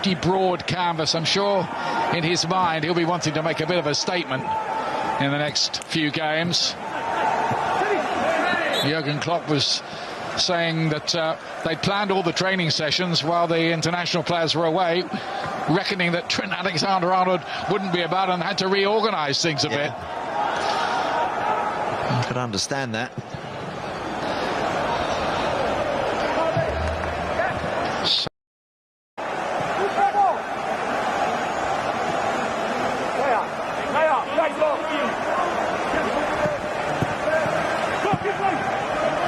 empty, broad canvas. I'm sure in his mind he'll be wanting to make a bit of a statement in the next few games. Jurgen Klopp was saying that they'd planned all the training sessions while the international players were away, reckoning that Trent Alexander-Arnold wouldn't be about and had to reorganise things a bit. I can understand that.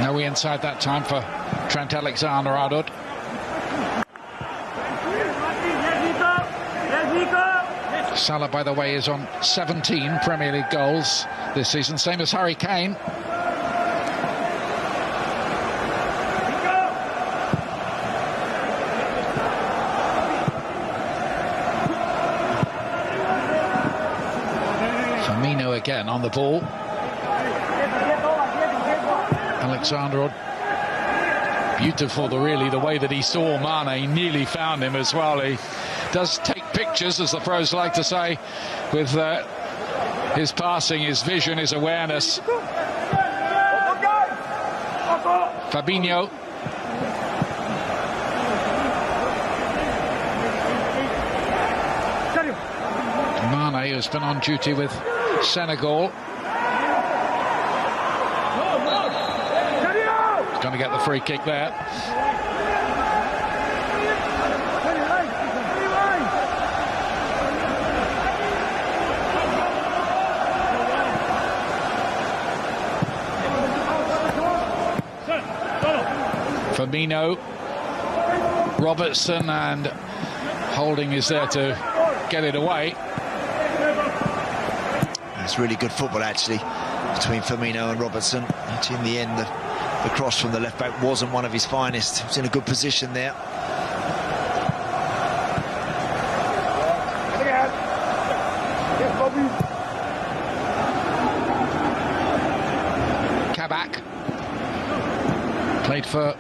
No inside that time for Trent Alexander-Arnold. Salah, by the way, is on 17 Premier League goals this season, same as Harry Kane. Firmino again on the ball. Alexander, beautiful, really, the way that he saw Mane. He nearly found him as well. He does take pictures, as the pros like to say, with his passing, his vision, his awareness. Fabinho. Mane, who's been on duty with Senegal. Going to get the free kick there. Firmino, Robertson, and Holding is there to get it away. It's really good football, actually, between Firmino and Robertson. But in the end, the cross from the left back wasn't one of his finest. He was in a good position there. Kabak played for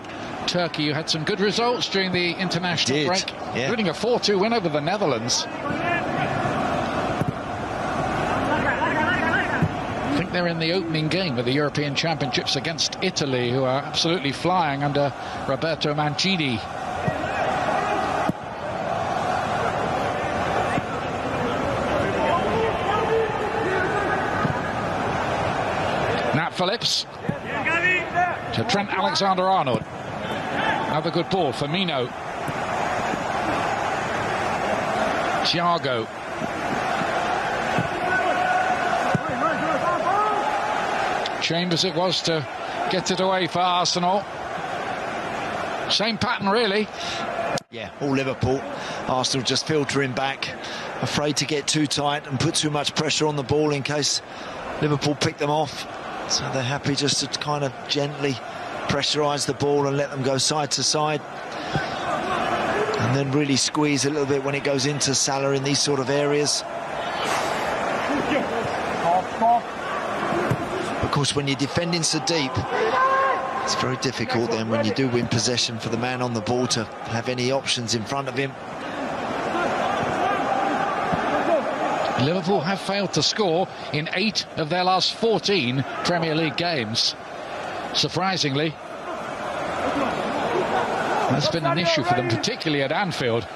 Turkey, who had some good results during the international break, including a 4-2 win over the Netherlands. I think they're in the opening game of the European Championships against Italy, who are absolutely flying under Roberto Mancini. Nat Phillips to Trent Alexander-Arnold. Another good ball, Firmino. Thiago. Chambers it was to get it away for Arsenal. Same pattern, really. Yeah, all Liverpool. Arsenal just filtering back, afraid to get too tight and put too much pressure on the ball in case Liverpool pick them off. So they're happy just to kind of gently pressurise the ball and let them go side to side. And then really squeeze a little bit when it goes into Salah in these sort of areas. Of course, when you're defending so deep, it's very difficult then when you do win possession for the man on the ball to have any options in front of him. Liverpool have failed to score in 8 of their last 14 Premier League games. Surprisingly, that's been an issue for them, particularly at Anfield.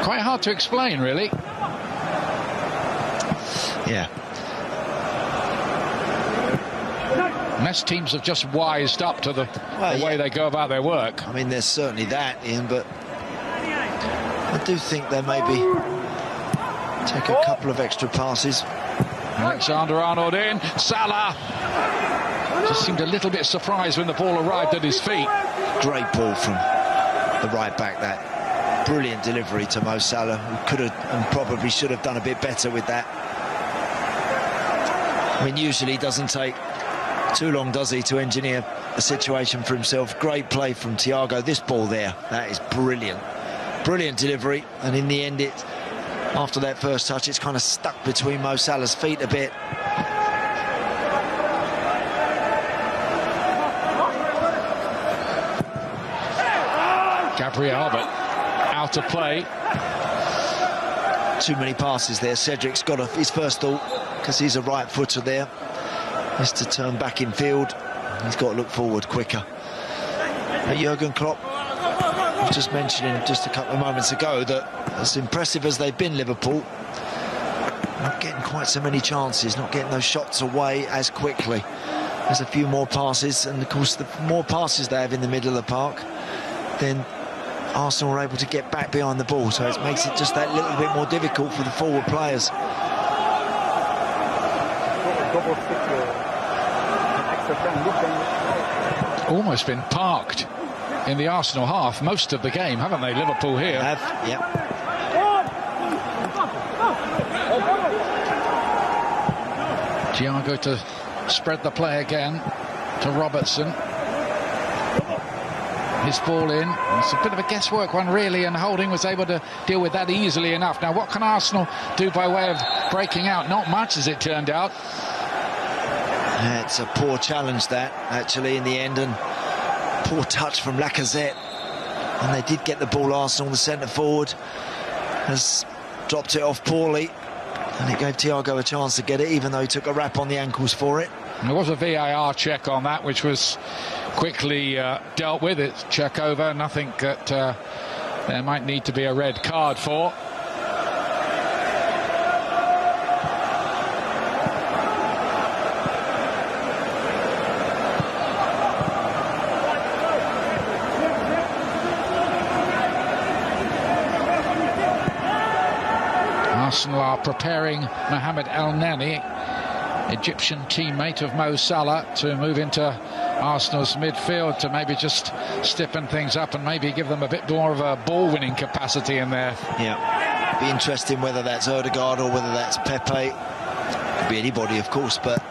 Quite hard to explain, really. Yeah. Unless teams have just wised up to the way they go about their work. I mean, there's certainly that, Ian, but I do think they maybe take a couple of extra passes. Alexander-Arnold in. Salah just seemed a little bit surprised when the ball arrived at his feet. Great ball from the right back, that brilliant delivery to Mo Salah, who could have and probably should have done a bit better with that. I mean, usually he doesn't take too long, does he, to engineer a situation for himself. Great play from Thiago. This ball there, that is brilliant. Brilliant delivery, and in the end, after that first touch, it's kind of stuck between Mo Salah's feet a bit. Gabriel, but out of play. Too many passes there. Cedric's got his first thought, because he's a right footer there, is to turn back in field. He's got to look forward quicker. But Jurgen Klopp, I was just mentioning just a couple of moments ago that as impressive as they've been, Liverpool, not getting quite so many chances, not getting those shots away as quickly. There's a few more passes, and of course the more passes they have in the middle of the park, then Arsenal are able to get back behind the ball, so it makes it just that little bit more difficult for the forward players. Almost been parked in the Arsenal half most of the game, haven't they, Liverpool here? They have, yeah. Thiago to spread the play again to Robertson. His ball in. It's a bit of a guesswork one, really, and Holding was able to deal with that easily enough. Now, what can Arsenal do by way of breaking out? Not much, as it turned out. Yeah, it's a poor challenge, that, actually, in the end, and poor touch from Lacazette. And they did get the ball. Arsenal, the centre forward, has dropped it off poorly, and it gave Thiago a chance to get it, even though he took a rap on the ankles for it. There was a VAR check on that, which was quickly dealt with. It's check over, nothing that there might need to be a red card for. Arsenal are preparing Mohamed El-Neni, Egyptian teammate of Mo Salah, to move into Arsenal's midfield to maybe just stiffen things up and maybe give them a bit more of a ball-winning capacity in there. Yeah, be interesting whether that's Odegaard or whether that's Pepe. Could be anybody, of course, but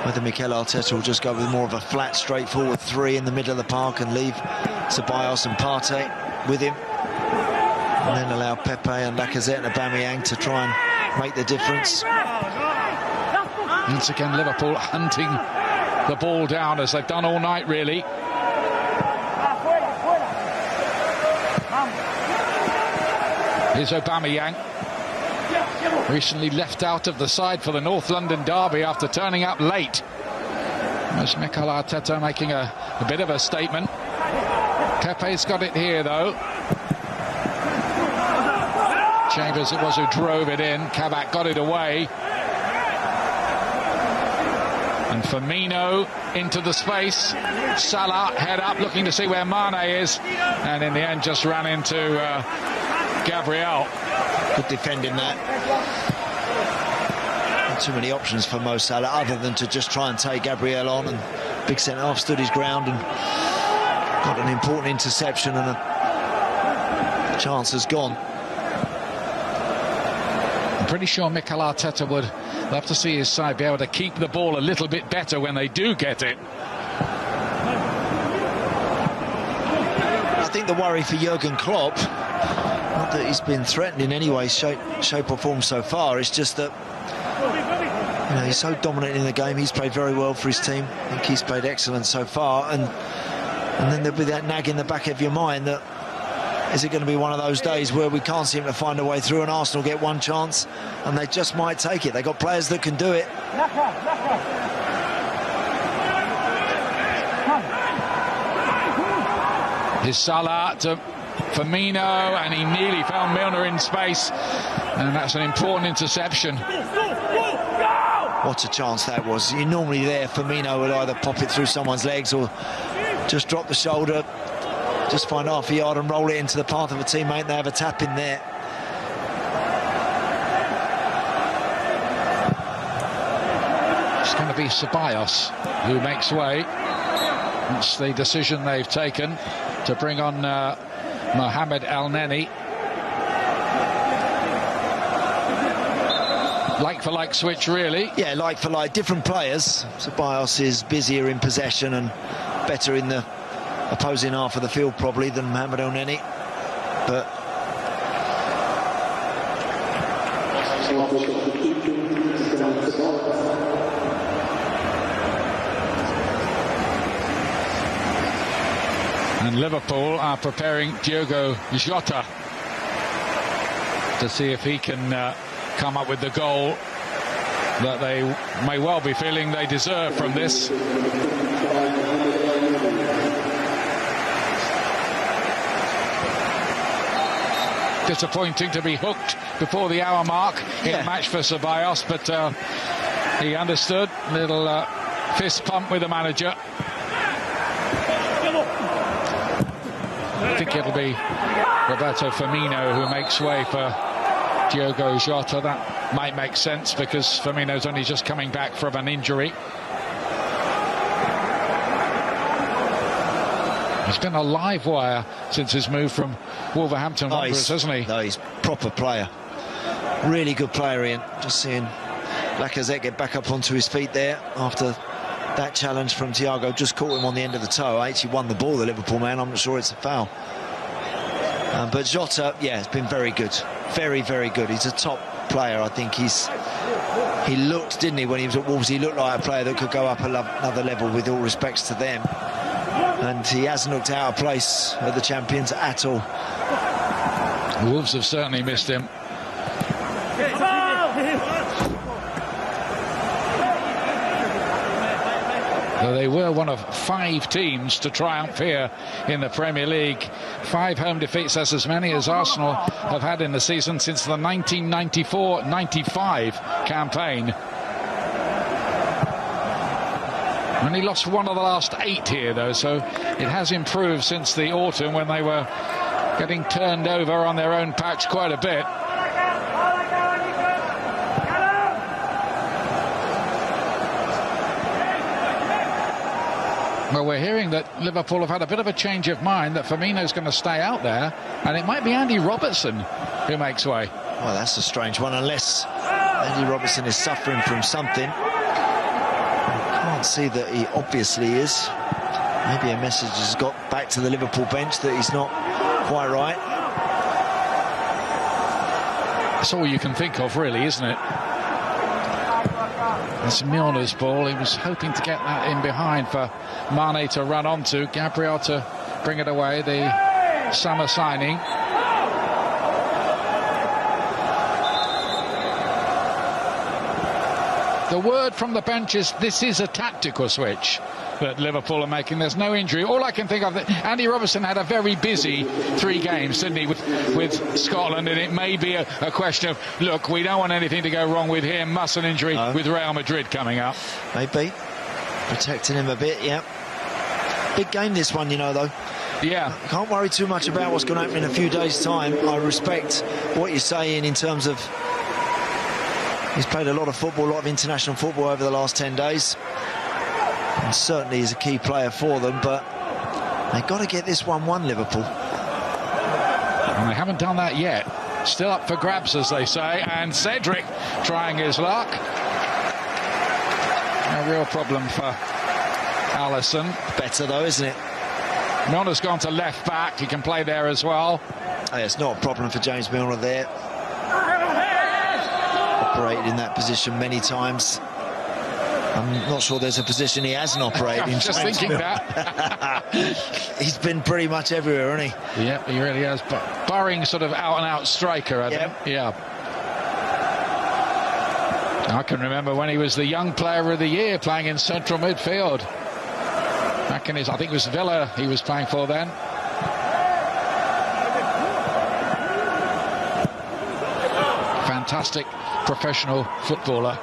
whether Mikel Arteta will just go with more of a flat, straightforward three in the middle of the park and leave Ceballos and Partey with him, and then allow Pepe and Lacazette and Aubameyang to try and make the difference. Once again, Liverpool hunting the ball down, as they've done all night, really. Here's Aubameyang, recently left out of the side for the North London derby after turning up late. There's Mikel Arteta making a bit of a statement. Pepe's got it here, though. Chambers it was who drove it in. Kabak got it away. And Firmino into the space. Salah head up, looking to see where Mane is, and in the end just ran into Gabriel. Good defending that. Not too many options for Mo Salah other than to just try and take Gabriel on, and big centre-half stood his ground and got an important interception, and a chance has gone. I'm pretty sure Mikel Arteta would love to see his side be able to keep the ball a little bit better when they do get it. I think the worry for Jurgen Klopp, not that he's been threatened in any way, shape or form so far, it's just that, you know, he's so dominant in the game. He's played very well for his team. I think he's played excellent so far, and then there'll be that nag in the back of your mind that, is it going to be one of those days where we can't seem to find a way through and Arsenal get one chance and they just might take it? They've got players that can do it. Here's Salah to Firmino, and he nearly found Milner in space, and that's an important interception. What a chance that was. You're normally there. Firmino would either pop it through someone's legs or just drop the shoulder, just find half a yard and roll it into the path of a teammate. They have a tap in there. It's going to be Ceballos who makes way. It's the decision they've taken to bring on Mohamed El-Neni. Like for like switch, really. Yeah, like for like, different players. Ceballos is busier in possession and better in the opposing half of the field probably than Mohamed El-Neni, but And Liverpool are preparing Diogo Jota to see if he can come up with the goal that they may well be feeling they deserve from this. Disappointing to be hooked before the hour mark in a match for Ceballos, but he understood. Little fist pump with the manager. I think it'll be Roberto Firmino who makes way for Diogo Jota. That might make sense because Firmino's only just coming back from an injury. He's been a live wire since his move from Wolverhampton Wanderers, hasn't he? No, he's a proper player. Really good player, Ian. Just seeing Lacazette get back up onto his feet there after that challenge from Thiago. Just caught him on the end of the toe. I actually won the ball, the Liverpool man. I'm not sure it's a foul. But Jota, yeah, has been very good. Very, very good. He's a top player. I think he looked, didn't he, when he was at Wolves, he looked like a player that could go up another level, with all respects to them. And he hasn't looked out of place at the champions at all. Wolves have certainly missed him. Though they were one of 5 teams to triumph here in the Premier League. 5 home defeats, that's as many as Arsenal have had in the season since the 1994-95 campaign. Only lost one of the last 8 here, though, so it has improved since the autumn when they were getting turned over on their own patch quite a bit. Well, we're hearing that Liverpool have had a bit of a change of mind, that Firmino's going to stay out there, and it might be Andy Robertson who makes way. Well, that's a strange one, unless Andy Robertson is suffering from something. Can't see that he obviously is. Maybe a message has got back to the Liverpool bench that he's not quite right. That's all you can think of, really, isn't it? It's Milner's ball. He was hoping to get that in behind for Mane to run onto. Gabriel to bring it away, the summer signing. The word from the bench is this is a tactical switch that Liverpool are making. There's no injury. All I can think of, Andy Robertson had a very busy 3 games, didn't he, with Scotland, and it may be a question of, look, we don't want anything to go wrong with him, muscle injury with Real Madrid coming up. Maybe. Protecting him a bit, yeah. Big game this one, you know, though. Yeah. Can't worry too much about what's going to happen in a few days' time. I respect what you're saying in terms of he's played a lot of football, a lot of international football over the last 10 days. And certainly is a key player for them, but they've got to get this 1-1, Liverpool. And they haven't done that yet. Still up for grabs, as they say, and Cedric trying his luck. A real problem for Alisson. Better though, isn't it? Milner's gone to left back. He can play there as well. Oh, it's not a problem for James Milner there. Operated in that position many times. I'm not sure there's a position he hasn't operated in. I'm just thinking that. He's been pretty much everywhere, hasn't he? Yeah, he really has. But barring sort of out-and-out striker, I think. Yeah. I can remember when he was the young player of the year playing in central midfield. Back in his, I think it was Villa he was playing for then. Fantastic professional footballer.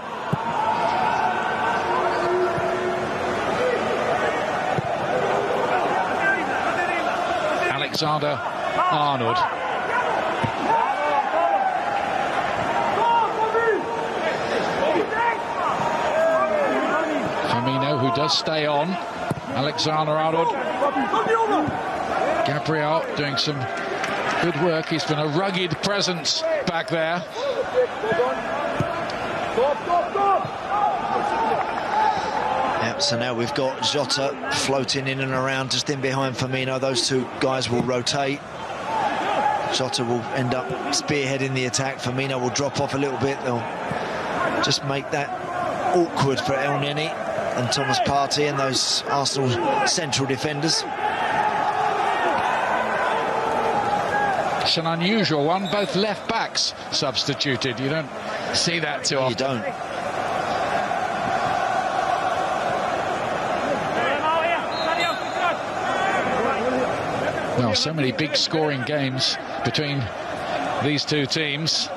Alexander-Arnold. Firmino, who does stay on. Alexander-Arnold. Gabriel doing some good work. He's been a rugged presence back there. Yep, so now we've got Jota floating in and around just in behind Firmino. Those 2 guys will rotate. Jota will end up spearheading the attack. Firmino will drop off a little bit. They'll just make that awkward for El Neni and Thomas Partey and those Arsenal central defenders. It's an unusual one. Both left backs substituted. You don't see that too often. You don't. Well, so many big scoring games between these two teams.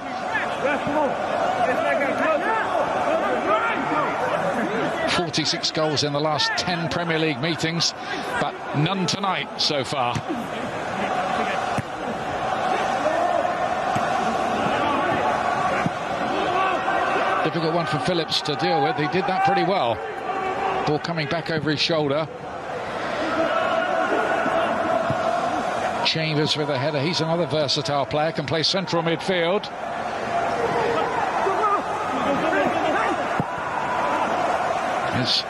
46 goals in the last 10 Premier League meetings, but none tonight so far. Difficult one for Phillips to deal with. He did that pretty well. Ball coming back over his shoulder. Chambers with a header. He's another versatile player, can play central midfield. It's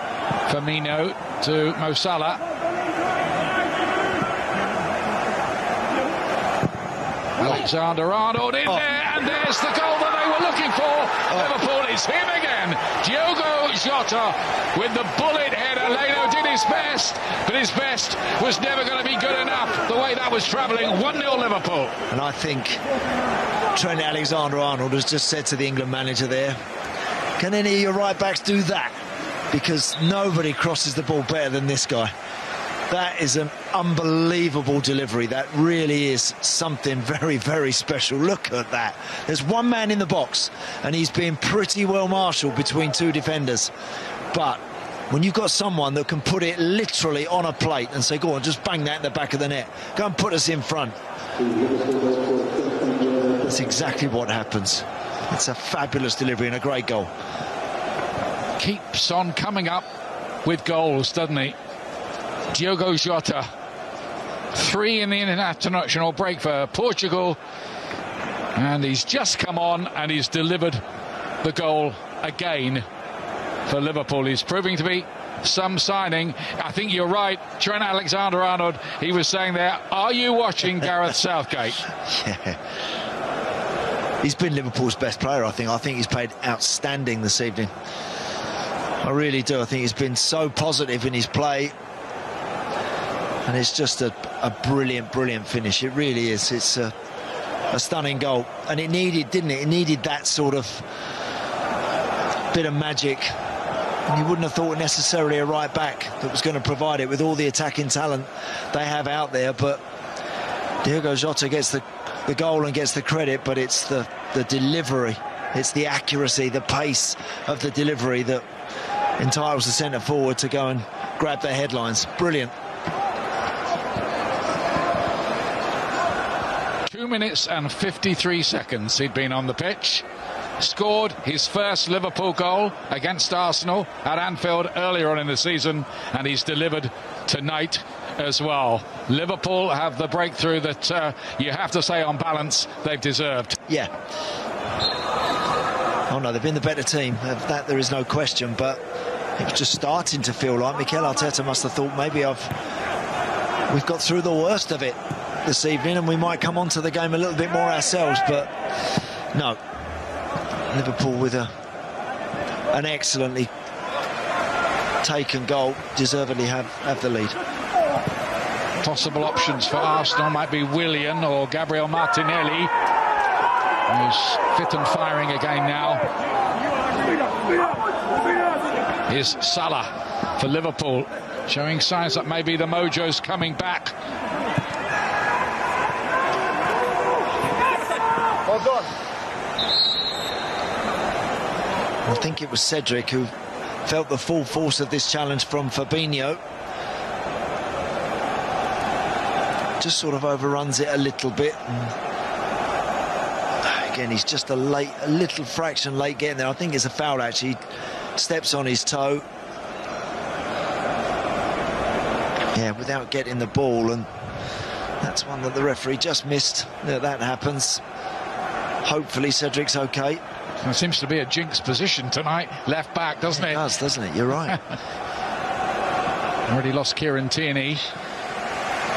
Firmino to Mo Salah. Alexander-Arnold in there, and there's the goal that they were looking for. Liverpool, it's him again. Diogo Jota with the bullet header. Leno did his best, but his best was never going to be good enough. The way that was travelling, 1-0 Liverpool. And I think Trent Alexander-Arnold has just said to the England manager there, can any of your right-backs do that? Because nobody crosses the ball better than this guy. That is an unbelievable delivery. That really is something very, very special. Look at that. There's one man in the box, and he's being pretty well marshalled between two defenders. But when you've got someone that can put it literally on a plate and say, go on, just bang that in the back of the net. Go and put us in front. That's exactly what happens. It's a fabulous delivery and a great goal. Keeps on coming up with goals, doesn't he? Diogo Jota, 3 in the international break for Portugal, and he's just come on and he's delivered the goal again for Liverpool. He's proving to be some signing. I think you're right, Trent Alexander-Arnold, he was saying there, are you watching Gareth Southgate? Yeah. He's been Liverpool's best player, I think. I think he's played outstanding this evening. I really do. I think he's been so positive in his play. And it's just a brilliant, brilliant finish. It really is. It's a stunning goal. And it needed, didn't it? It needed that sort of bit of magic. And you wouldn't have thought necessarily a right back that was going to provide it with all the attacking talent they have out there. But Diogo Jota gets the goal and gets the credit, but it's the delivery. It's the accuracy, the pace of the delivery that entitles the centre forward to go and grab the headlines. Brilliant. 2 minutes and 53 seconds he'd been on the pitch. Scored his first Liverpool goal against Arsenal at Anfield earlier on in the season, and he's delivered tonight as well. Liverpool have the breakthrough that you have to say on balance they've deserved. Yeah. Oh no, they've been the better team. Of that there is no question, but it was just starting to feel like Mikel Arteta must have thought maybe we've got through the worst of it this evening and we might come onto the game a little bit more ourselves, but no. Liverpool with an excellently taken goal, deservedly have the lead. Possible options for Arsenal might be Willian or Gabriel Martinelli, who's fit and firing again now. Here's Salah for Liverpool, showing signs that maybe the mojo's coming back. Well done. I think it was Cedric who felt the full force of this challenge from Fabinho. Just sort of overruns it a little bit. And again, he's just a little fraction late getting there. I think it's a foul, actually. He steps on his toe. Yeah, without getting the ball, and that's one that the referee just missed. That happens. Hopefully Cedric's okay. There seems to be a jinx position tonight, left back, doesn't it? It does, doesn't it? You're right. Already lost Kieran Tierney.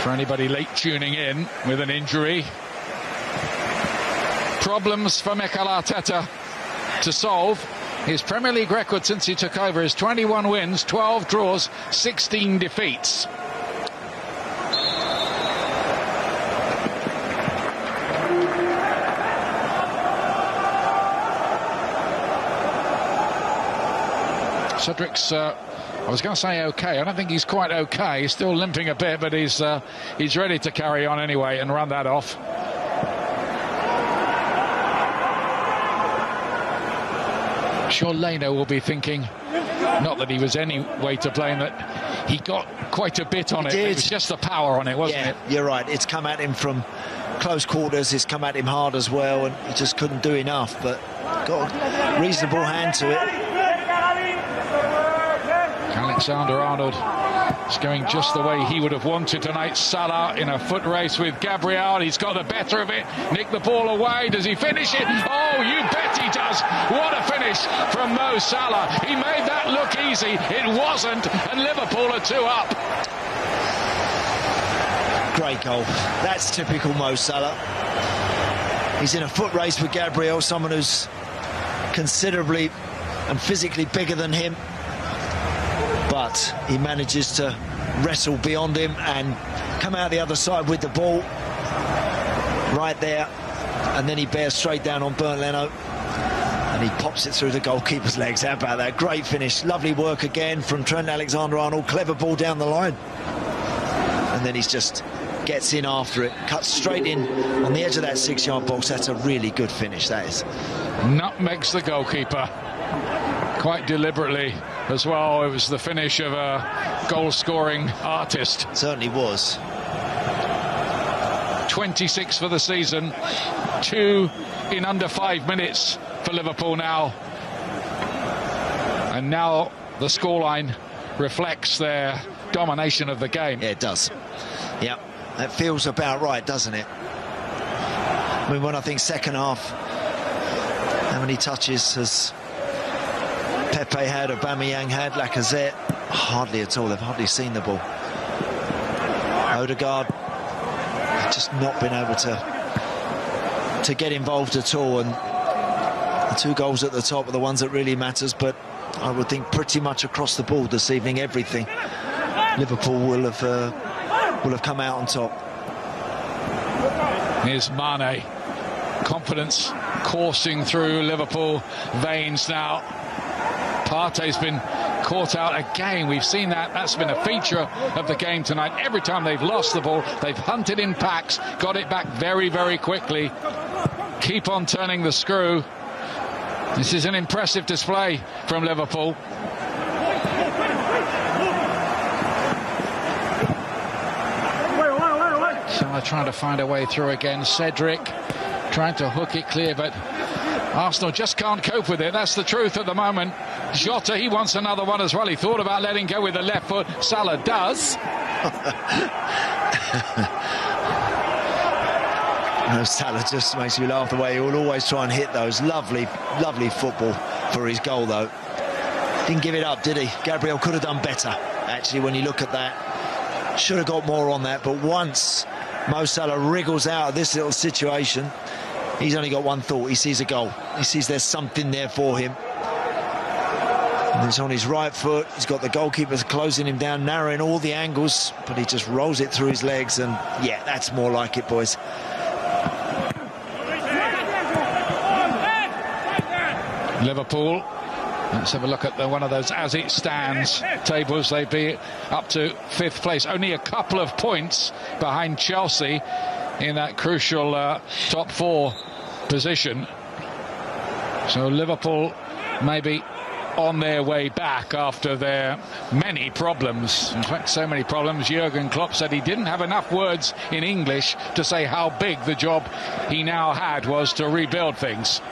For anybody late tuning in with an injury. Problems for Mikel Arteta to solve. His Premier League record since he took over is 21 wins, 12 draws, 16 defeats. Cedric's, I was going to say okay. I don't think he's quite okay. He's still limping a bit, but he's ready to carry on anyway and run that off. Sure, Leno will be thinking, not that he was any way to blame, that he got quite a bit on it. It was just the power on it, wasn't it? You're right. It's come at him from close quarters. It's come at him hard as well, and he just couldn't do enough. But got a reasonable hand to it. Alexander-Arnold is going just the way he would have wanted tonight. Salah in a foot race with Gabriel. He's got the better of it. Nicked the ball away. Does he finish it? Oh, you bet he does. What a finish from Mo Salah. He made that look easy. It wasn't, and Liverpool are 2 up. Great goal. That's typical Mo Salah. He's in a foot race with Gabriel, someone who's considerably and physically bigger than him. But he manages to wrestle beyond him and come out the other side with the ball right there, and then he bears straight down on Bernd Leno and he pops it through the goalkeeper's legs. How about that? Great finish. Lovely work again from Trent Alexander-Arnold. Clever ball down the line, and then he just gets in after it, cuts straight in on the edge of that 6-yard box. That's a really good finish, that is. Nutmegs the goalkeeper quite deliberately as well. It was the finish of a goal-scoring artist. Certainly was. 26 for the season, 2 in under 5 minutes for Liverpool now. And now the scoreline reflects their domination of the game. Yeah, it does. Yeah, that feels about right, doesn't it? I mean, when I think second half, how many touches has Pepe had, Aubameyang had, Lacazette? Hardly at all. They've hardly seen the ball. Odegaard just not been able to get involved at all, and the 2 goals at the top are the ones that really matters. But I would think pretty much across the board this evening, everything, Liverpool will have come out on top. Here's Mane. Confidence coursing through Liverpool veins now. Partey's been caught out again. We've seen that. That's been a feature of the game tonight. Every time they've lost the ball, they've hunted in packs, got it back very, very quickly. Keep on turning the screw. This is an impressive display from Liverpool. Salah trying to find a way through again. Cedric trying to hook it clear, but Arsenal just can't cope with it. That's the truth at the moment. Jota, he wants another one as well. He thought about letting go with the left foot. Salah does. No, Salah just makes me laugh the way he will always try and hit those. Lovely, lovely football for his goal, though. Didn't give it up, did he? Gabriel could have done better, actually, when you look at that. Should have got more on that, but once Mo Salah wriggles out of this little situation, he's only got one thought. He sees a goal. He sees there's something there for him. And it's on his right foot. He's got the goalkeepers closing him down, narrowing all the angles, but he just rolls it through his legs, and yeah, that's more like it, boys. Liverpool, let's have a look at one of those as it stands tables. They'd be up to 5th place, only a couple of points behind Chelsea in that crucial top 4 position. So Liverpool maybe on their way back after their many problems. In fact, so many problems, Jurgen Klopp said he didn't have enough words in English to say how big the job he now had was to rebuild things.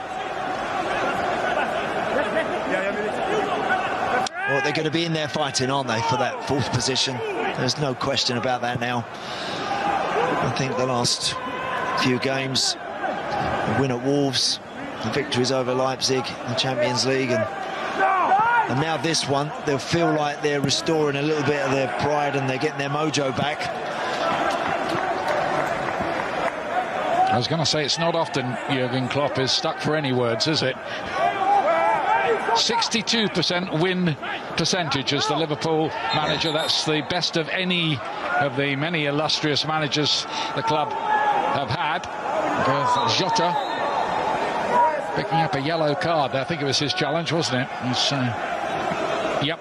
Well, they're going to be in there fighting, aren't they, for that 4th position? There's no question about that now. I think the last few games, the win at Wolves, the victories over Leipzig, the Champions League, and now this one, they'll feel like they're restoring a little bit of their pride and they're getting their mojo back. I was going to say, it's not often Jurgen Klopp is stuck for any words, is it? 62% win percentage as the Liverpool manager. That's the best of any of the many illustrious managers the club have had. Jota picking up a yellow card. I think it was his challenge, wasn't it? Yep.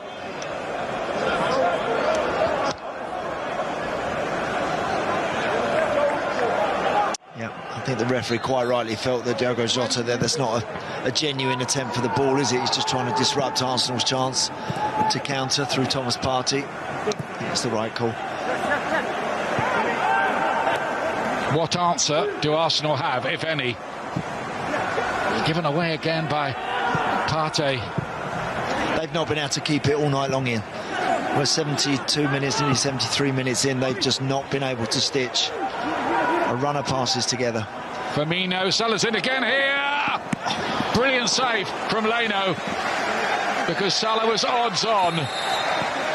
I think the referee quite rightly felt that Diogo Jota there's not a genuine attempt for the ball, is it? He's just trying to disrupt Arsenal's chance to counter through Thomas Partey. It's the right call. What answer do Arsenal have, if any? Given away again by Partey. They've not been able to keep it all night long in. We're 72 minutes, nearly 73 minutes in. They've just not been able to stitch a run of passes together. Firmino, Salah's in again here. Brilliant save from Leno, because Salah was odds on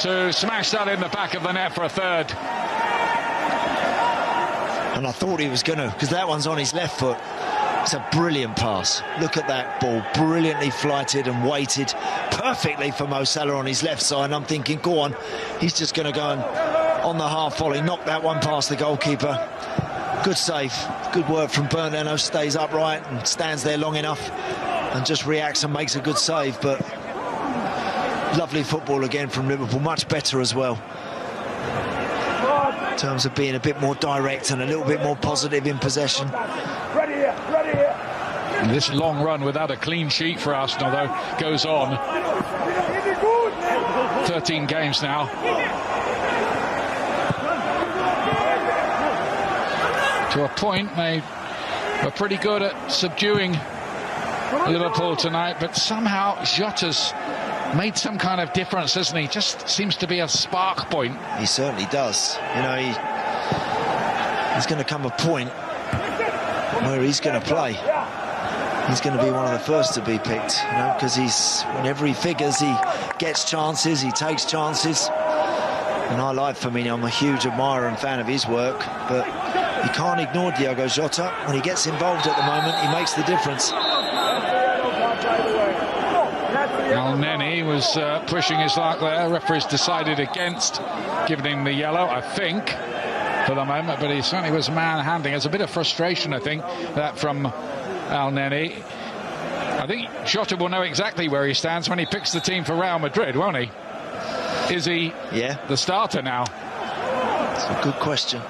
to smash that in the back of the net for a third. And I thought he was going to, because that one's on his left foot. It's a brilliant pass. Look at that ball, brilliantly flighted and weighted perfectly for Mo Salah on his left side. And I'm thinking, go on, he's just going to go and, on the half volley, knock that one past the goalkeeper. Good save, good work from Bernardo, stays upright and stands there long enough and just reacts and makes a good save. But lovely football again from Liverpool, much better as well, in terms of being a bit more direct and a little bit more positive in possession. This long run without a clean sheet for Arsenal, though, goes on. 13 games now. To a point, they were pretty good at subduing Liverpool tonight, but somehow Jota's made some kind of difference, hasn't he? Just seems to be a spark point. He certainly does. You know, he's going to come a point where he's going to play. He's going to be one of the first to be picked, you know, because whenever he figures, he gets chances, he takes chances. And I like Firmino. I'm a huge admirer and fan of his work, but you can't ignore Diogo Jota. When he gets involved at the moment, he makes the difference. El Neni was pushing his luck there. Referees decided against giving him the yellow, I think, for the moment, but he certainly was manhandling. There's a bit of frustration, I think, that from El Neni. I think Jota will know exactly where he stands when he picks the team for Real Madrid, won't he? Is he the starter now? It's a good question.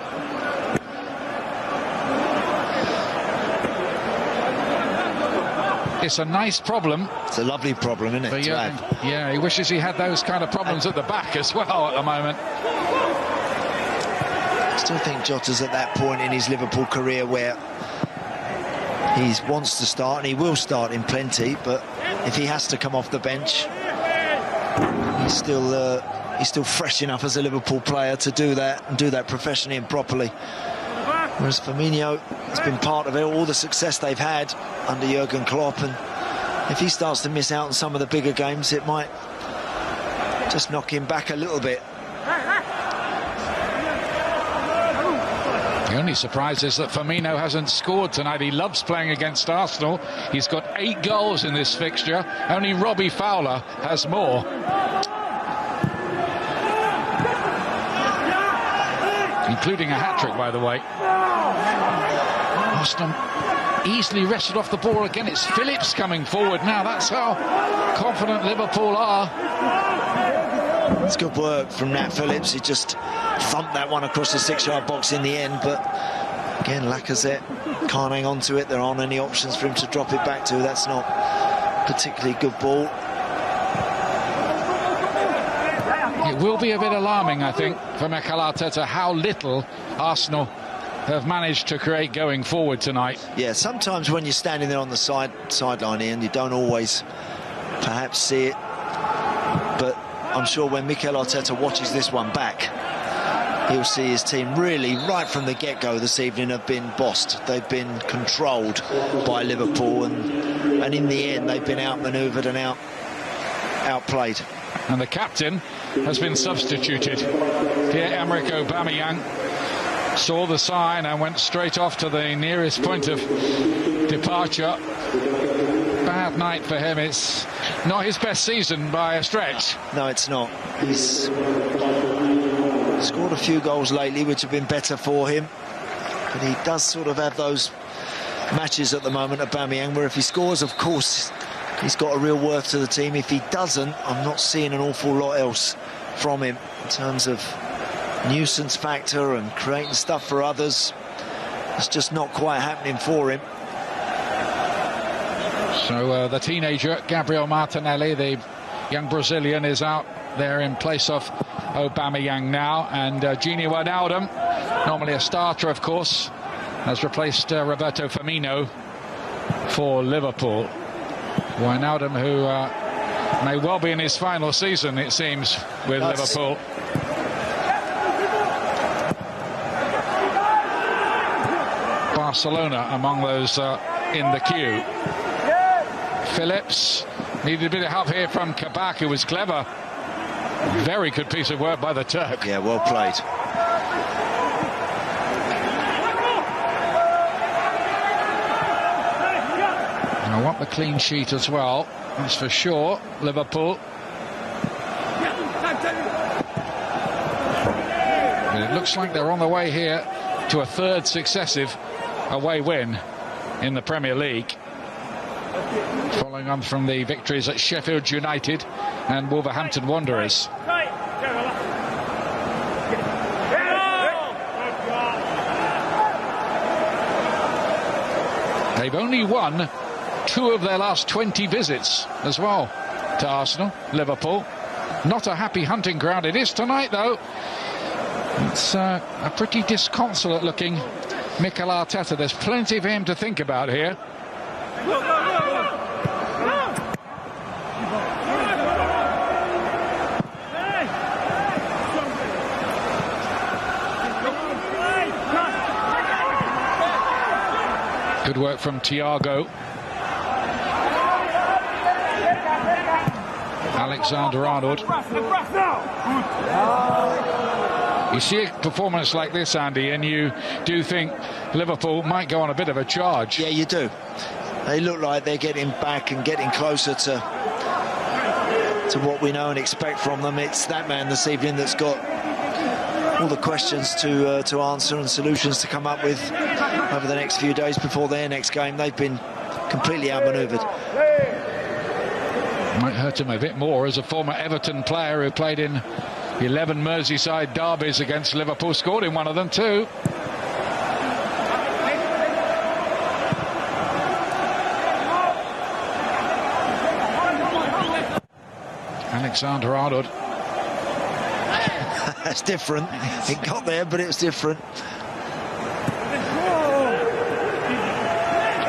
It's a nice problem. It's a lovely problem, isn't it, to have? Yeah, he wishes he had those kind of problems at the back as well at the moment. I still think Jota's at that point in his Liverpool career where he wants to start, and he will start in plenty, but if he has to come off the bench, he's still fresh enough as a Liverpool player to do that, and do that professionally and properly. Whereas Firmino has been part of all the success they've had under Jurgen Klopp, and if he starts to miss out on some of the bigger games, it might just knock him back a little bit. The only surprise is that Firmino hasn't scored tonight. He loves playing against Arsenal. He's got 8 goals in this fixture. Only Robbie Fowler has more. Including a hat-trick, by the way. Arsenal easily wrestled off the ball again. It's Phillips coming forward now. That's how confident Liverpool are. It's good work from Nat Phillips. He just thumped that one across the 6-yard box in the end, but again, Lacazette can't hang on to it. There aren't any options for him to drop it back to. That's not particularly good ball. It will be a bit alarming, I think, for Mikel Arteta how little Arsenal have managed to create going forward tonight. Yeah, sometimes when you're standing there on the sideline, Ian, you don't always perhaps see it, but I'm sure when Mikel Arteta watches this one back, he'll see his team really, right from the get-go this evening, have been bossed. They've been controlled by Liverpool, and in the end, they've been outmanoeuvred and outplayed. And the captain has been substituted. Pierre-Emerick Aubameyang saw the sign and went straight off to the nearest point of departure. Bad night for him. It's not his best season by a stretch. No, it's not. He's scored a few goals lately which have been better for him, but he does sort of have those matches at the moment, Aubameyang, where if he scores, of course, he's got a real worth to the team. If he doesn't, I'm not seeing an awful lot else from him in terms of nuisance factor and creating stuff for others. It's just not quite happening for him. So the teenager, Gabriel Martinelli, the young Brazilian, is out there in place of Aubameyang now, and Gini Wijnaldum, normally a starter of course, has replaced Roberto Firmino for Liverpool. Wijnaldum, who may well be in his final season, it seems, with Liverpool. Barcelona among those in the queue. Phillips needed a bit of help here from Kabak, who was clever. Very good piece of work by the Turk. Yeah, well played. And I want the clean sheet as well, that's for sure. Liverpool. And it looks like they're on the way here to a third successive away win in the Premier League, following on from the victories at Sheffield United and Wolverhampton Wanderers. They've only won 2 of their last 20 visits as well to Arsenal. Liverpool, not a happy hunting ground it is tonight though. It's a pretty disconsolate looking Mikel Arteta. There's plenty for him to think about here. Good work from Thiago. Alexander-Arnold. You see a performance like this, Andy, and you do think Liverpool might go on a bit of a charge. Yeah, you do. They look like they're getting back and getting closer to what we know and expect from them. It's that man this evening that's got all the questions to answer and solutions to come up with over the next few days before their next game. They've been completely outmanoeuvred. Might hurt him a bit more as a former Everton player who played in 11 Merseyside derbies against Liverpool, scored in one of them too. Alexander-Arnold. That's different. It got there, but it was different.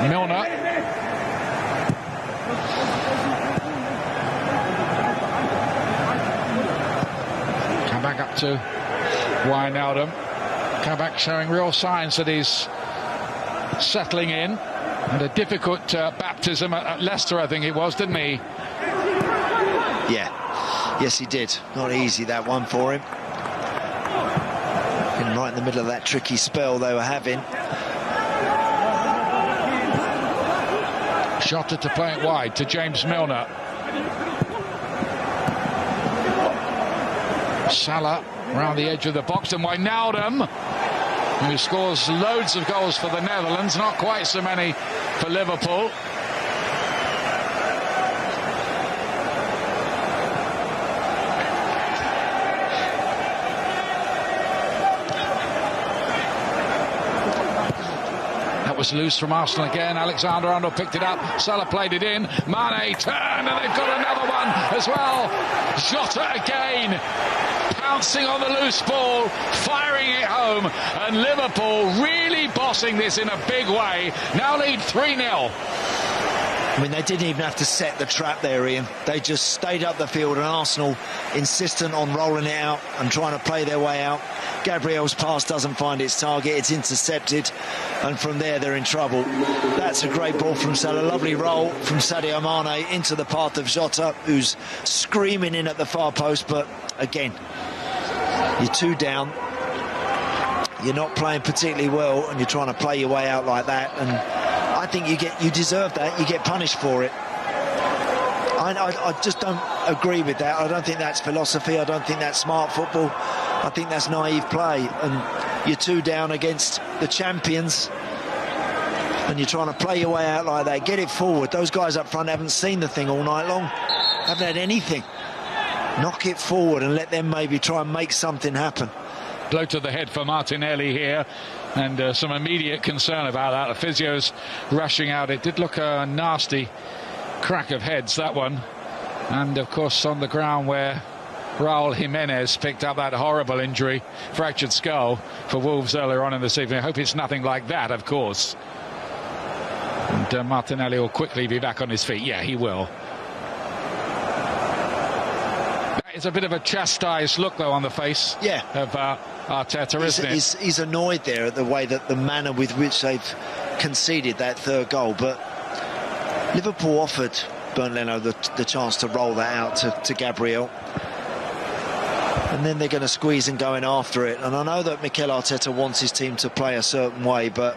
Milner. Come back up to Wijnaldum. Come back showing real signs that he's settling in. And a difficult baptism at Leicester, I think it was, didn't he? Yeah. Yes, he did. Not easy, that one, for him. Been right in the middle of that tricky spell they were having. Shot to play it wide to James Milner. Salah around the edge of the box, and Wijnaldum, who scores loads of goals for the Netherlands, not quite so many for Liverpool. Loose from Arsenal again. Alexander-Arnold picked it up. Salah played it in. Mane turned, and they've got another one as well. Jota again, pouncing on the loose ball, firing it home, and Liverpool really bossing this in a big way. Now lead 3-0. I mean, they didn't even have to set the trap there, Ian. They just stayed up the field, and Arsenal insistent on rolling it out and trying to play their way out. Gabriel's pass doesn't find its target, it's intercepted, and from there they're in trouble. That's a great ball from Salah. Lovely roll from Sadio Mane into the path of Jota, who's screaming in at the far post, but again, you're 2 down, you're not playing particularly well, and you're trying to play your way out like that, and I think you deserve that. You get punished for it. I just don't agree with that. I don't think that's philosophy. I don't think that's smart football. I think that's naive play. And you're 2 down against the champions. and you're trying to play your way out like that, get it forward. Those guys up front haven't seen the thing all night long, haven't had anything. Knock it forward and let them maybe try and make something happen. Blow to the head for Martinelli here, and some immediate concern about that. The physio's rushing out. It did look a nasty crack of heads, that one. And of course on the ground where Raul Jimenez picked up that horrible injury, fractured skull, for Wolves earlier on in this evening. I hope it's nothing like that, of course. And Martinelli will quickly be back on his feet. Yeah, he will. It's a bit of a chastised look, though, on the face of Arteta, isn't it? He's annoyed there at the way that the manner with which they've conceded that third goal. But Liverpool offered Bernd Leno the chance to roll that out to Gabriel. And then they're going to squeeze and go in after it. And I know that Mikel Arteta wants his team to play a certain way, but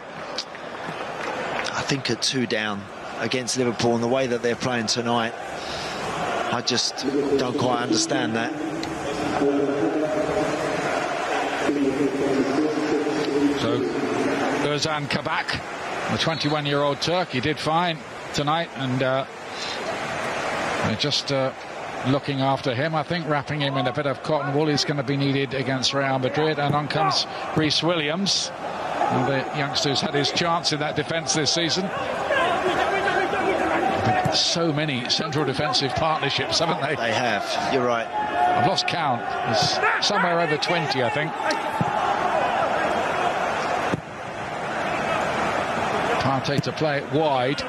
I think at 2 down against Liverpool and the way that they're playing tonight, I just don't quite understand that. So, Ozan Kabak, the 21-year-old Turk, he did fine tonight, and they're just looking after him, I think, wrapping him in a bit of cotton wool. He's going to be needed against Real Madrid. And on comes Rhys Williams. And the youngster's had his chance in that defence this season. So many central defensive partnerships, haven't they? They have, you're right. I've lost count. It's somewhere over 20, I think. Partey to play it wide.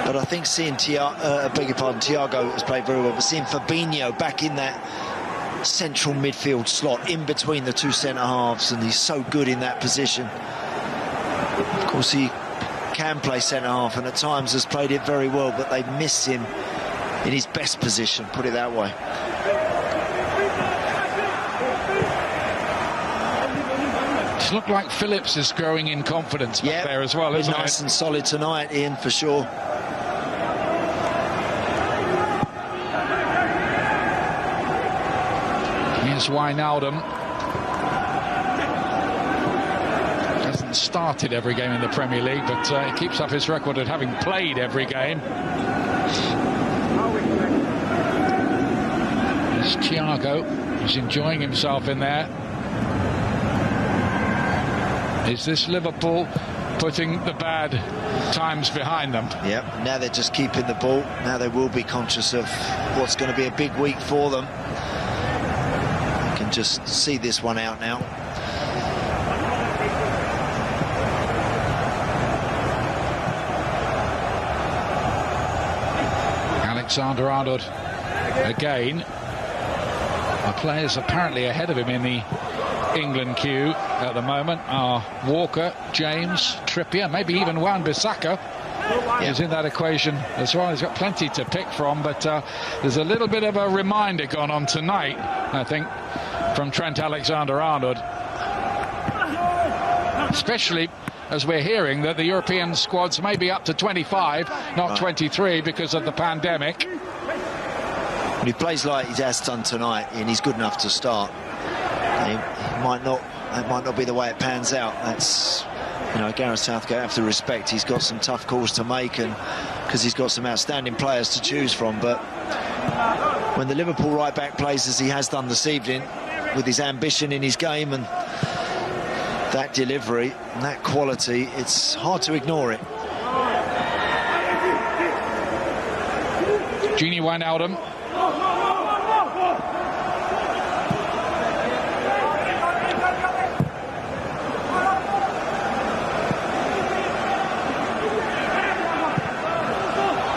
But I think seeing Thiago has played very well, but seeing Fabinho back in that central midfield slot in between the 2 centre-halves, and he's so good in that position. Of course, he can play centre-half and at times has played it very well, but they've missed him in his best position, put it that way. It's looked like Phillips is growing in confidence back there as well, isn't it? Nice and solid tonight, Ian, for sure. Here's Wijnaldum. Hasn't started every game in the Premier League, but he keeps up his record of having played every game. There's Thiago. He's enjoying himself in there. Is this Liverpool putting the bad times behind them? Yep, now they're just keeping the ball. Now they will be conscious of what's going to be a big week for them. Just see this one out now. Alexander-Arnold again. Our players apparently ahead of him in the England queue at the moment are Walker, James, Trippier, maybe even Wan-Bissaka is in that equation as well. He's got plenty to pick from, but there's a little bit of a reminder gone on tonight, I think, from Trent Alexander-Arnold, especially as we're hearing that the European squads may be up to 25, not 23, because of the pandemic. When he plays like he has done tonight, and he's good enough to start, it might not be the way it pans out. That's, you know, Gareth Southgate, have to respect. He's got some tough calls to make, and because he's got some outstanding players to choose from. But when the Liverpool right back plays as he has done this evening, with his ambition in his game and that delivery and that quality, it's hard to ignore it. Gini Wijnaldum.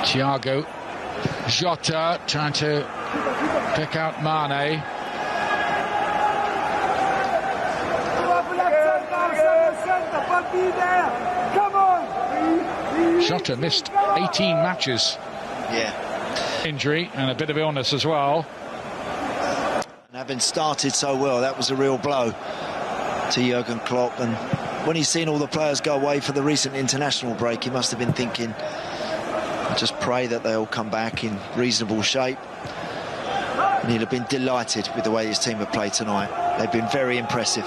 Thiago. Jota trying to pick out Mane. Jota missed 18 matches. Injury and a bit of illness as well. And having started so well, that was a real blow to Jurgen Klopp. And when he's seen all the players go away for the recent international break, he must have been thinking, I just pray that they all come back in reasonable shape. And he'll have been delighted with the way his team have played tonight. They've been very impressive.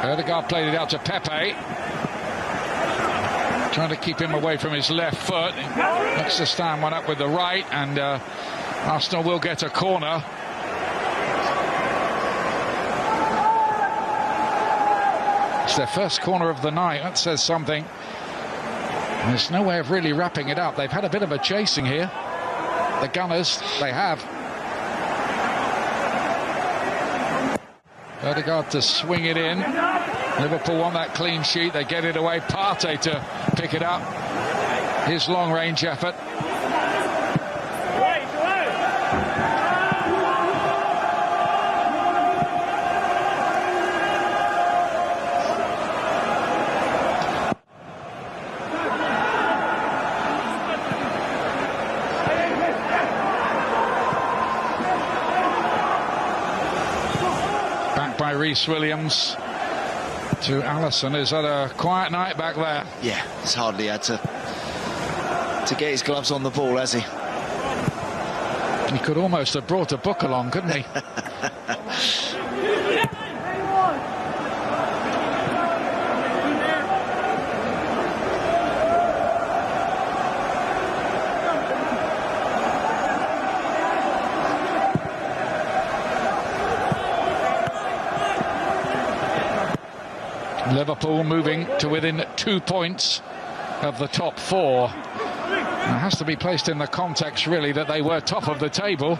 Ødegaard played it out to Pepe. Trying to keep him away from his left foot. Looks to stand one up with the right, and Arsenal will get a corner. It's their first corner of the night. That says something. And there's no way of really wrapping it up. They've had a bit of a chasing here. The Gunners, they have. Ødegaard to swing it in. Liverpool want that clean sheet. They get it away. Partey to pick it up. His long-range effort. Back by Reece Williams to Alisson, who's had a quiet night back there. Yeah, he's hardly had to get his gloves on the ball, has he? He could almost have brought a book along, couldn't he? Liverpool moving to within 2 points of the top four. It has to be placed in the context, really, that they were top of the table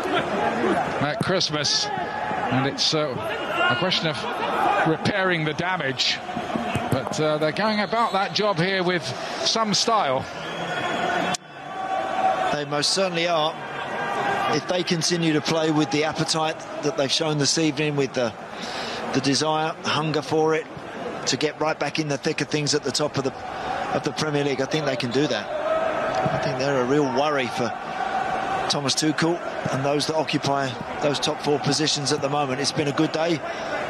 at Christmas, and it's a question of repairing the damage. But they're going about that job here with some style. They most certainly are. If they continue to play with the appetite that they've shown this evening, with the desire, hunger for it, to get right back in the thick of things at the top of the Premier League, I think they can do that. I think they're a real worry for Thomas Tuchel and those that occupy those top four positions at the moment. It's been a good day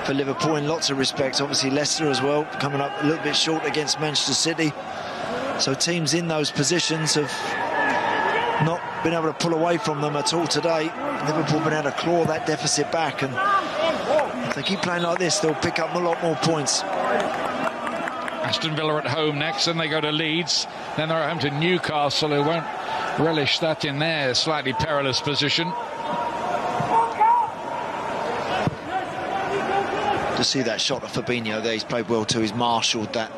for Liverpool in lots of respects. Obviously Leicester as well, coming up a little bit short against Manchester City. So teams in those positions have not been able to pull away from them at all today. Liverpool have been able to claw that deficit back, and if they keep playing like this, they'll pick up a lot more points. Aston Villa at home next, and they go to Leeds. Then they're at home to Newcastle, who won't relish that in their slightly perilous position. To see that shot of Fabinho there, he's played well too. He's marshalled that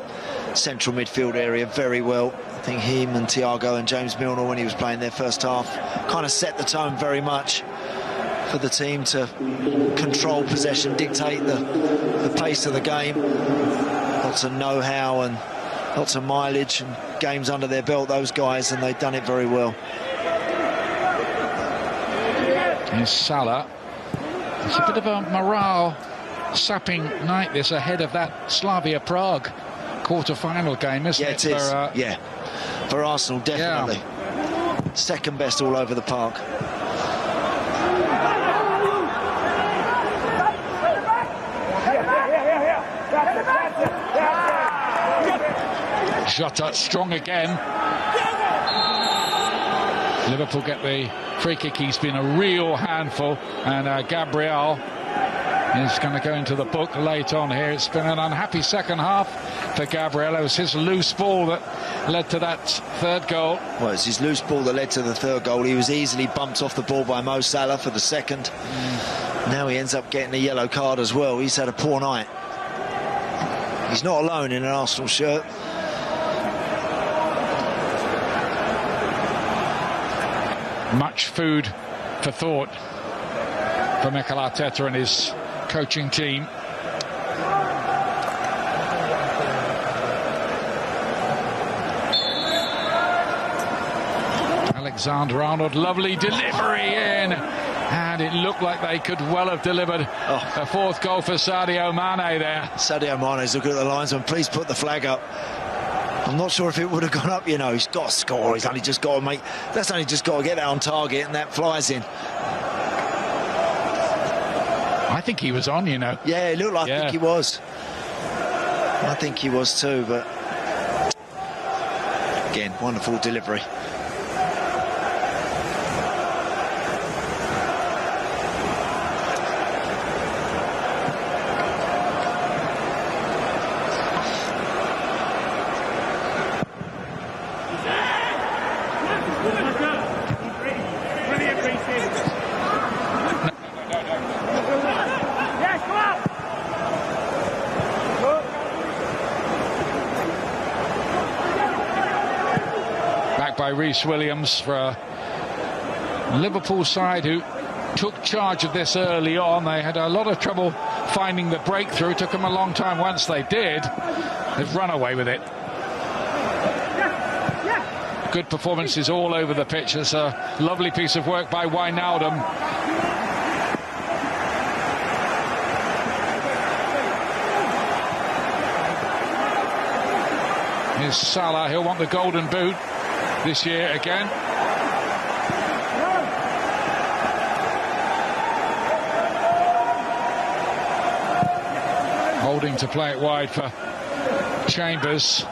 central midfield area very well. I think him and Thiago and James Milner, when he was playing their first half, kind of set the tone very much for the team to control possession, dictate the pace of the game. Lots of know-how and lots of mileage and games under their belt, those guys, and they've done it very well. Here's Salah. It's a bit of a morale sapping night this ahead of that Slavia Prague quarter-final game, isn't it? Yeah, it is. For Arsenal, definitely. Yeah. Second best all over the park. Jota strong again. Liverpool get the free kick. He's been a real handful, and Gabriel is going to go into the book late on here. It's been an unhappy second half for Gabriel. It was his loose ball that led to that third goal. Well, it's his loose ball that led to the third goal. He was easily bumped off the ball by Mo Salah for the second. Now he ends up getting a yellow card as well. He's had a poor night. He's not alone in an Arsenal shirt. Much food for thought for Mikel Arteta and his coaching team. Alexander-Arnold, lovely delivery in, and it looked like they could well have delivered a fourth goal for Sadio Mane there. Sadio Mane's looking at the linesman. Please put the flag up. I'm not sure if it would have gone up, you know. He's got to score. He's only just got to get that on target, and that flies in. I think he was on, you know. Yeah, it looked like I think he was. I think he was too, but again, wonderful delivery. by Reece Williams for a Liverpool side who took charge of this early on. They had a lot of trouble finding the breakthrough. Took them a long time. Once they did, they've run away with it. Good performances all over the pitch. It's a lovely piece of work by Wijnaldum. Here's Salah. He'll want the golden boot this year again. Holding to play it wide for Chambers.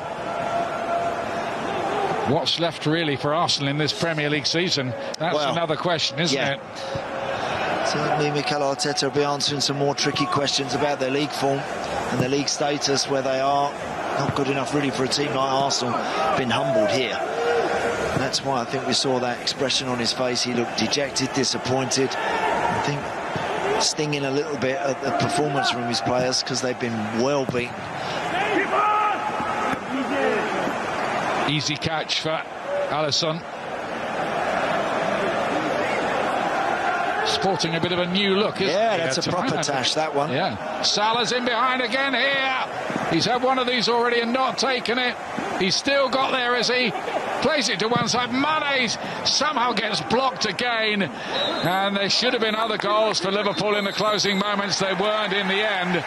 What's left really for Arsenal in this Premier League season? That's another question, isn't it? Certainly Mikel Arteta will be answering some more tricky questions about their league form and their league status, where they are not good enough really for a team like Arsenal. Been humbled here. And that's why I think we saw that expression on his face. He looked dejected, disappointed. I think stinging a little bit at the performance from his players, because they've been well beaten. Easy catch for Alisson. Sporting a bit of a new look, isn't he? Yeah, that's a proper tash, that one. Yeah. Salah's in behind again here. He's had one of these already and not taken it. He's still got there as he plays it to one side. Mane somehow gets blocked again. And there should have been other goals for Liverpool in the closing moments. They weren't in the end.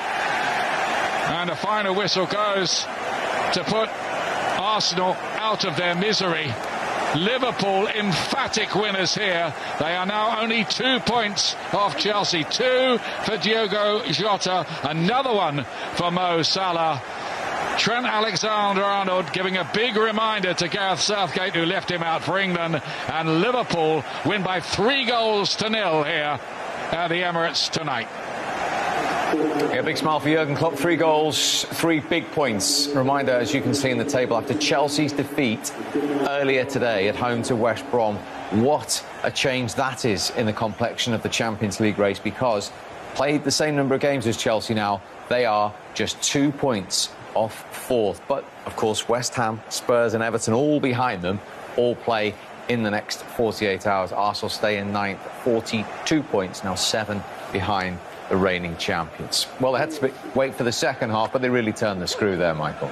And a final whistle goes to put Arsenal out of their misery. Liverpool emphatic winners here. They are now only 2 points off Chelsea. 2 for Diogo Jota, another one for Mo Salah. Trent Alexander-Arnold giving a big reminder to Gareth Southgate, who left him out for England. And Liverpool win by 3-0 here at the Emirates tonight. Yeah, big smile for Jurgen Klopp. 3 goals, 3 big points. Reminder, as you can see in the table, after Chelsea's defeat earlier today at home to West Brom, what a change that is in the complexion of the Champions League race, because played the same number of games as Chelsea now, they are just 2 points off 4th. But, of course, West Ham, Spurs and Everton all behind them, all play in the next 48 hours. Arsenal stay in 9th, 42 points, now 7 behind the reigning champions. Well, they had to wait for the second half, but they really turned the screw there, Michael.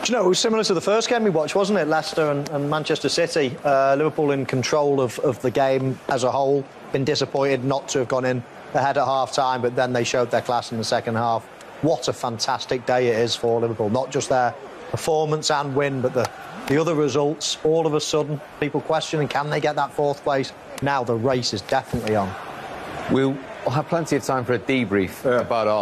Do you know, it was similar to the first game we watched, wasn't it? Leicester and Manchester City. Liverpool in control of the game as a whole. Been disappointed not to have gone in ahead at half-time, but then they showed their class in the second half. What a fantastic day it is for Liverpool. Not just their performance and win, but the other results. All of a sudden, people questioning, can they get that 4th place? Now the race is definitely on. We'll have plenty of time for a debrief about our